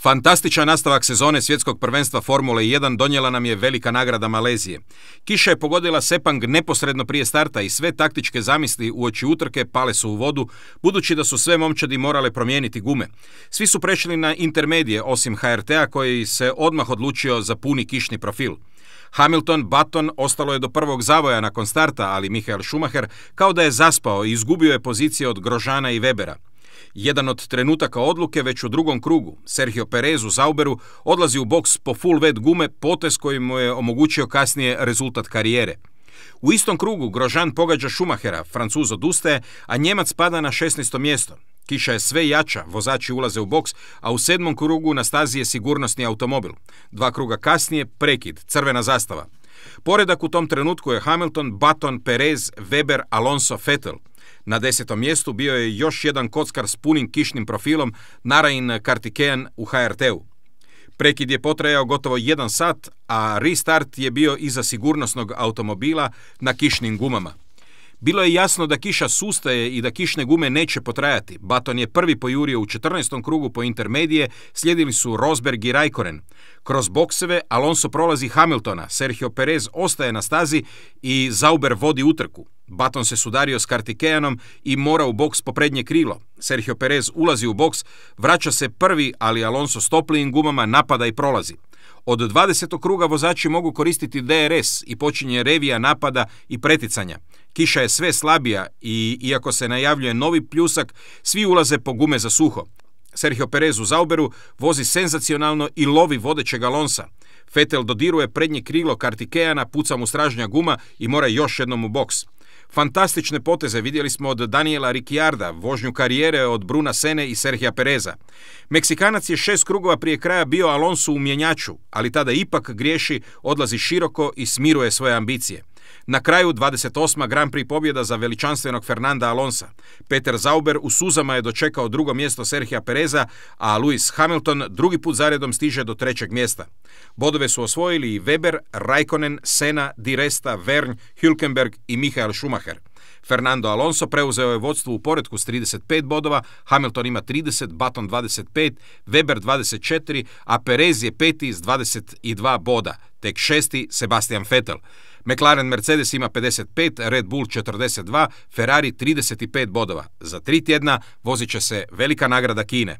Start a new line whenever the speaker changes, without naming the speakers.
Fantastičan nastavak sezone svjetskog prvenstva Formule 1 donijela nam je velika nagrada Malezije. Kiša je pogodila Sepang neposredno prije starta i sve taktičke zamisli uoči utrke pale su u vodu, budući da su sve momčadi morale promijeniti gume. Svi su prešli na intermedije, osim HRT-a koji se odmah odlučio za puni kišni profil. Hamilton, Button ostalo je do prvog zavoja nakon starta, ali Michael Schumacher kao da je zaspao i izgubio je pozicije od Grosjeana i Webera. Jedan od trenutaka odluke već u drugom krugu. Sergio Perez u Sauberu odlazi u boks po full wet gume, potez koji mu je omogućio kasnije rezultat karijere. U istom krugu Grosjean pogađa Schumachera, Francuz odustaje, a Njemac pada na 16. mjesto. Kiša je sve jača, vozači ulaze u boks, a u 7. krugu na stazi je sigurnosni automobil. 2 kruga kasnije prekid, crvena zastava. Poredak u tom trenutku je Hamilton, Button, Perez, Weber, Alonso, Vettel. Na 10. mjestu bio je još jedan kockar s punim kišnim profilom, Narain Kartikeyan u HRT-u. Prekid je potrajao gotovo 1 sat, a restart je bio iza sigurnosnog automobila na kišnim gumama. Bilo je jasno da kiša sustaje i da kišne gume neće potrajati. Button je prvi pojurio u 14. krugu po intermedije, slijedili su Rosberg i Raikkonen. Kroz bokseve Alonso prolazi Hamiltona, Sergio Perez ostaje na stazi i Sauber vodi utrku. Button se sudario s Kartikeyanom i mora u boks po prednje krilo. Sergio Perez ulazi u boks, vraća se prvi, ali Alonso s toplijim gumama napada i prolazi. Od 20. kruga vozači mogu koristiti DRS i počinje revija napada i preticanja. Kiša je sve slabija i, iako se najavljuje novi pljusak, svi ulaze po gume za suho. Sergio Perez u Sauberu vozi senzacionalno i lovi vodećeg Alonsa. Vettel dodiruje prednje krilo Kartikeyana, puca mu stražnja guma i mora još jednom u boks. Fantastične poteze vidjeli smo od Daniela Ricciarda, vožnju karijere od Bruna Sene i Sergija Pereza. Meksikanac je 6 krugova prije kraja bio Alonso u mjenjaču, ali tada ipak griješi, odlazi široko i smiruje svoje ambicije. Na kraju 28. Grand Prix pobjeda za veličanstvenog Fernanda Alonsa. Peter Sauber u suzama je dočekao drugo mjesto Sergija Pereza, a Lewis Hamilton drugi put zaredom stiže do 3. mjesta. Bodove su osvojili i Weber, Raikkonen, Senna, Di Resta, Vergne, Hülkenberg i Michael Schumacher. Fernando Alonso preuzeo je vodstvo u poretku s 35 bodova, Hamilton ima 30, Button 25, Weber 24, a Perez je peti s 22 boda, tek 6. Sebastian Vettel. McLaren Mercedes ima 55, Red Bull 42, Ferrari 35 bodova. Za 3 tjedna vozit će se velika nagrada Kine.